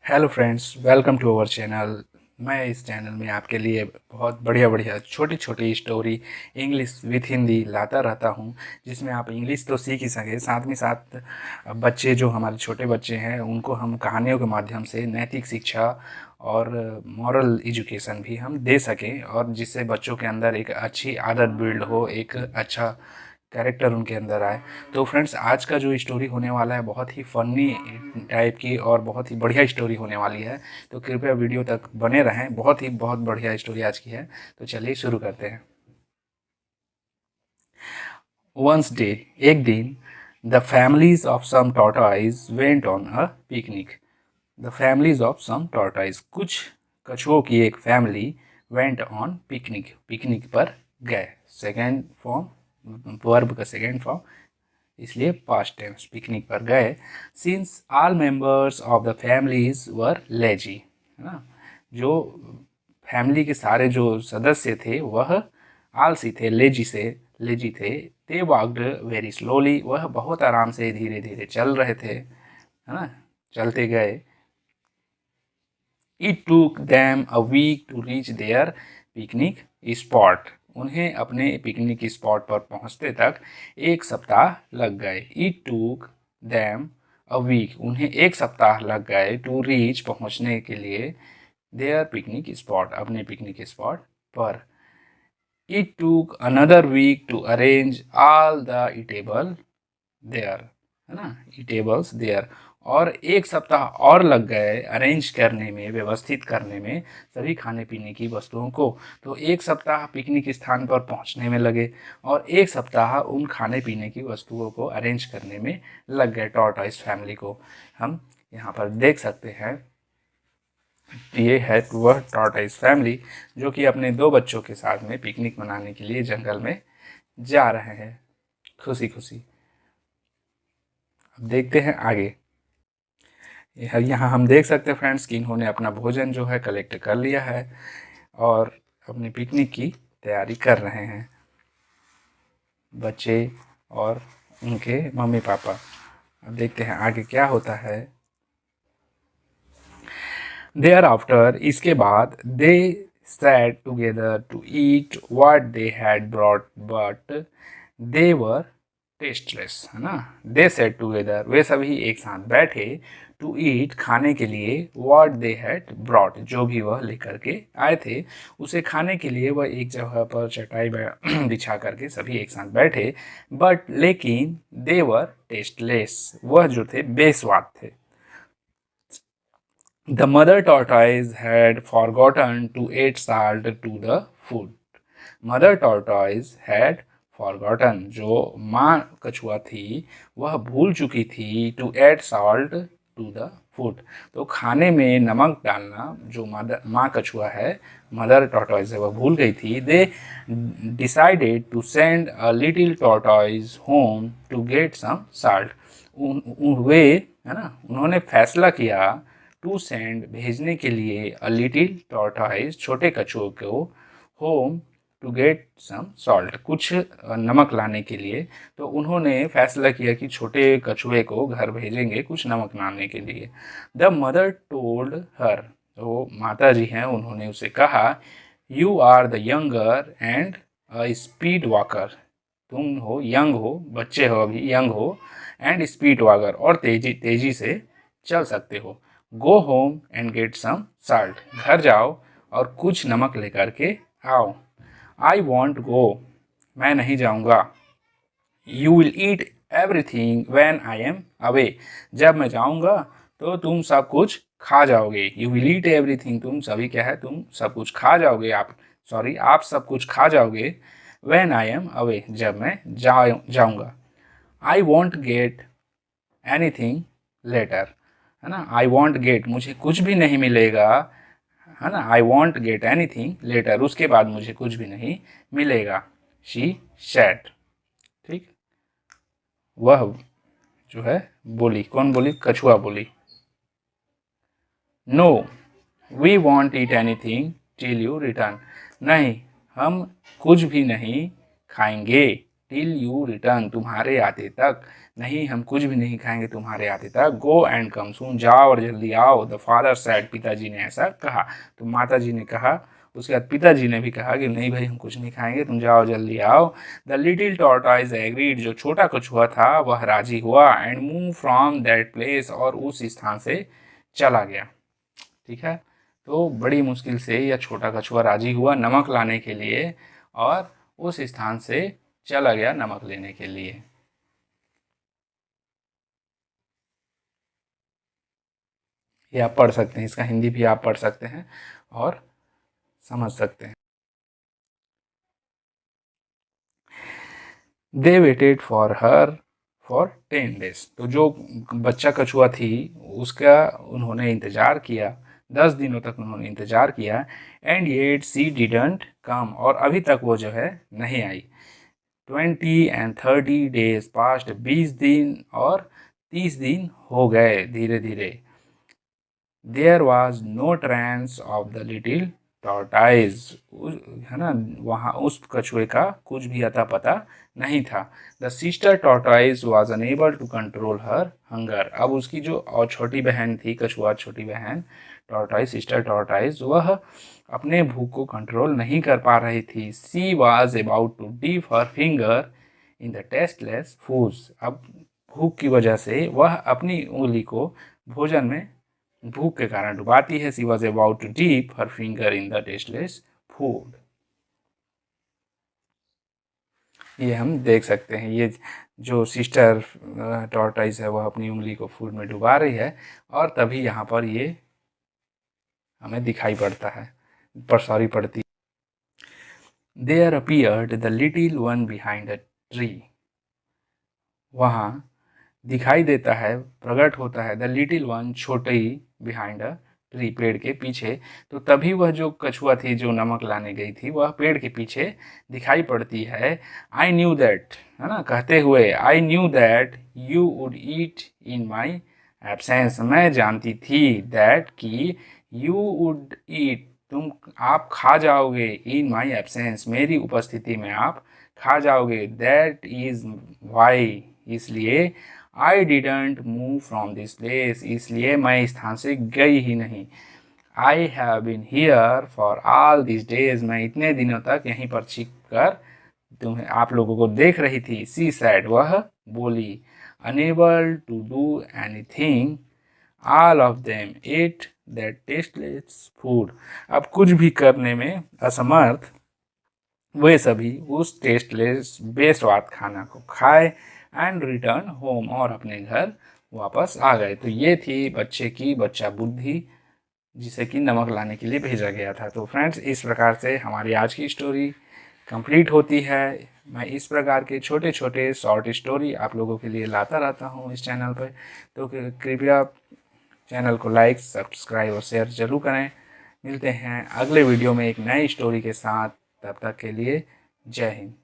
Hello friends, welcome to our channel. मैं इस channel में आपके लिए बहुत बढ़िया बढ़िया छोटी छोटी स्टोरी इंग्लिश विथ हिंदी लाता रहता हूं, जिसमें आप इंग्लिश तो सीख ही सके, साथ में साथ बच्चे जो हमारे छोटे बच्चे हैं उनको हम कहानियों के माध्यम से नैतिक शिक्षा और मॉरल एजुकेशन भी हम दे सकें, और जिससे बच्चों के अंदर एक अच्छी आदत बिल्ड हो, एक अच्छा कैरेक्टर उनके अंदर आए। तो फ्रेंड्स, आज का जो स्टोरी होने वाला है बहुत ही फनी टाइप की और बहुत ही बढ़िया स्टोरी होने वाली है, तो कृपया वीडियो तक बने रहें। बहुत बढ़िया स्टोरी आज की है, तो चलिए शुरू करते हैं। वंस डे, एक दिन, the families of some tortoise went on a picnic. The families of some tortoise, कुछ कछुओं की एक family, went on picnic, picnic पर गए। सेकेंड फॉर्म, वर्ब का सेकेंड फॉर्म, इसलिए पास्ट टेंस, पिकनिक पर गए। Since all members of the families were lazy, है ना, जो फैमिली के सारे जो सदस्य थे वह आलसी थे, लेजी थे। दे वॉक्ड वेरी स्लोली, वह बहुत आराम से धीरे धीरे चल रहे थे, है ना, चलते गए। It took them a week to reach their picnic spot, उन्हें अपने पिकनिक स्पॉट पर पहुंचते तक एक सप्ताह लग गए। It took them a week, उन्हें एक सप्ताह लग गए, टू रीच, पहुंचने के लिए, देयर पिकनिक स्पॉट, अपने पिकनिक स्पॉट पर। It took another week to arrange all the eatable there, है ना, ईटेबल्स देयर, और एक सप्ताह और लग गए अरेंज करने में, व्यवस्थित करने में सभी खाने पीने की वस्तुओं को। तो एक सप्ताह पिकनिक स्थान पर पहुंचने में लगे और एक सप्ताह उन खाने पीने की वस्तुओं को अरेंज करने में लग गए टॉर्टॉइस फैमिली को। हम यहाँ पर देख सकते हैं, ये है वह टॉर्टॉइस फैमिली जो कि अपने दो बच्चों के साथ में पिकनिक मनाने के लिए जंगल में जा रहे हैं खुशी खुशी। अब देखते हैं आगे। यहाँ हम देख सकते हैं फ्रेंड्स कि इन्होंने अपना भोजन जो है कलेक्ट कर लिया है और अपनी पिकनिक की तैयारी कर रहे हैं, बच्चे और उनके मम्मी पापा। अब देखते हैं आगे क्या होता है। देयर आफ्टर, इसके बाद, दे sat together to eat what they had brought, but they were tasteless, है ना। दे sat together, वे सभी एक साथ बैठे, टू ईट, खाने के लिए, what they had brought, जो भी वह लेकर के आए थे उसे खाने के लिए, वह एक जगह पर चटाई बिछा करके सभी एक साथ बैठे, बट लेकिन, they were tasteless, वह जो थे बेस्वाद थे। The mother tortoise had forgotten to add salt to the food. Mother tortoise had forgotten, जो माँ कछुआ थी वह भूल चुकी थी, to add salt to the food, तो खाने में नमक डालना जो माँ कछुआ है, मदर टॉर्टॉइज है, वह भूल गई थी। They decided to send a little tortoise home to get some salt. वे, है ना, उन्होंने फैसला किया, टू सेंड, भेजने के लिए, अ लिटिल टॉर्टॉइज, छोटे कछुओं को, home, to get some salt, कुछ नमक लाने के लिए। तो उन्होंने फैसला किया कि छोटे कछुए को घर भेजेंगे कुछ नमक लाने के लिए। द मदर टोल्ड हर, तो माता जी हैं, उन्होंने उसे कहा, you are the younger and a speed walker, तुम हो, यंग हो, बच्चे हो, अभी यंग हो, एंड स्पीड वॉकर, और तेजी तेजी से चल सकते हो। Go home and get some salt, घर जाओ और कुछ नमक लेकर के आओ। आई वॉन्ट गो, मैं नहीं जाऊंगा। You will eat everything when I am away, जब मैं जाऊंगा तो तुम सब कुछ खा जाओगे। यू विल ईट एवरीथिंग, तुम सभी क्या है, तुम सब कुछ खा जाओगे, आप सब कुछ खा जाओगे। व्हेन आई एम अवे, जब मैं जाऊंगा। I won't get anything later, है ना, आई वॉन्ट गेट, मुझे कुछ भी नहीं मिलेगा, है ना, I won't get anything later, उसके बाद मुझे कुछ भी नहीं मिलेगा। शी सैड, ठीक, वह जो है बोली, कौन बोली, कछुआ बोली। No, we won't eat anything till you return, नहीं, हम कुछ भी नहीं खाएंगे टिल यू रिटर्न, तुम्हारे आते तक, नहीं हम कुछ भी नहीं खाएंगे तुम्हारे आते तक। गो एंड कम सून, जाओ और जल्दी आओ। द फादर सैड, पिताजी ने ऐसा कहा। तो माताजी ने कहा, उसके बाद पिताजी ने भी कहा कि नहीं भाई हम कुछ नहीं खाएंगे, तुम जाओ जल्दी आओ। द लिटिल टॉर्टॉइज एग्रीड, जो छोटा कछुआ था वह राजी हुआ। And move from that place, और उस स्थान से चला गया। ठीक है, तो बड़ी मुश्किल से यह छोटा कछुआ राजी हुआ नमक लाने के लिए, और उस स्थान से चला गया नमक लेने के लिए। ये आप पढ़ सकते हैं, इसका हिंदी भी आप पढ़ सकते हैं और समझ सकते हैं। They waited for her for 10 days, तो जो बच्चा कछुआ थी उसका उन्होंने इंतज़ार किया, 10 दिनों तक उन्होंने इंतज़ार किया। And yet C didn't come, और अभी तक वो जो है नहीं आई। 20 and 30 days पास्ट, 20 दिन और 30 दिन हो गए धीरे धीरे। There was no trace of the little tortoise, है ना, वहाँ उस कछुए का कुछ भी अता पता नहीं था। The sister tortoise was unable to control her hunger, अब उसकी जो और छोटी बहन थी, कछुआ छोटी बहन टॉर्टाइज, सिस्टर टॉर्टाइज, वह अपने भूख को कंट्रोल नहीं कर पा रही थी। She was about to dip her finger in the tasteless foods, अब भूख की वजह से वह अपनी उंगली को भोजन में भूख के कारण डुबाती है। She was about to dip her finger in the tasteless food. ये हम देख सकते हैं, ये जो सिस्टर टॉर्टाइज है वह अपनी उंगली को फूड में डुबा रही है, और तभी यहाँ पर ये हमें दिखाई पड़ता है, पर सॉरी पड़ती। There appeared the little one behind the tree, वहाँ दिखाई देता है, प्रकट होता है, द लिटिल वन, छोटी, बिहाइंड अ ट्री, पेड़ के पीछे। तो तभी वह जो कछुआ थी जो नमक लाने गई थी वह पेड़ के पीछे दिखाई पड़ती है। आई न्यू दैट, है ना, कहते हुए, I knew that you would eat in my absence, मैं जानती थी, दैट कि यू वुड ईट, तुम, आप खा जाओगे, इन माई एब्सेंस, मेरी उपस्थिति में आप खा जाओगे। दैट इज वाई, इसलिए, I didn't move from this place, इसलिए मैं इस स्थान से गई ही नहीं। I have been here for all this days, मैं इतने दिनों तक यहीं पर छिप कर तुम्हें, आप लोगों को देख रही थी। सी सैड, वह बोली। Unable to do anything, all of them ate that tasteless food, अब कुछ भी करने में असमर्थ वे सभी उस टेस्टलेस बेस्वाद खाना को खाए। एंड रिटर्न होम, और अपने घर वापस आ गए। तो ये थी बच्चे की बच्चा बुद्धि, जिसे कि नमक लाने के लिए भेजा गया था। तो फ्रेंड्स, इस प्रकार से हमारी आज की स्टोरी कंप्लीट होती है। मैं इस प्रकार के छोटे छोटे शॉर्ट स्टोरी आप लोगों के लिए लाता रहता हूँ इस चैनल पर, तो कृपया चैनल को लाइक, सब्सक्राइब और शेयर जरूर करें। मिलते हैं अगले वीडियो में एक नई स्टोरी के साथ, तब तक के लिए जय हिंद।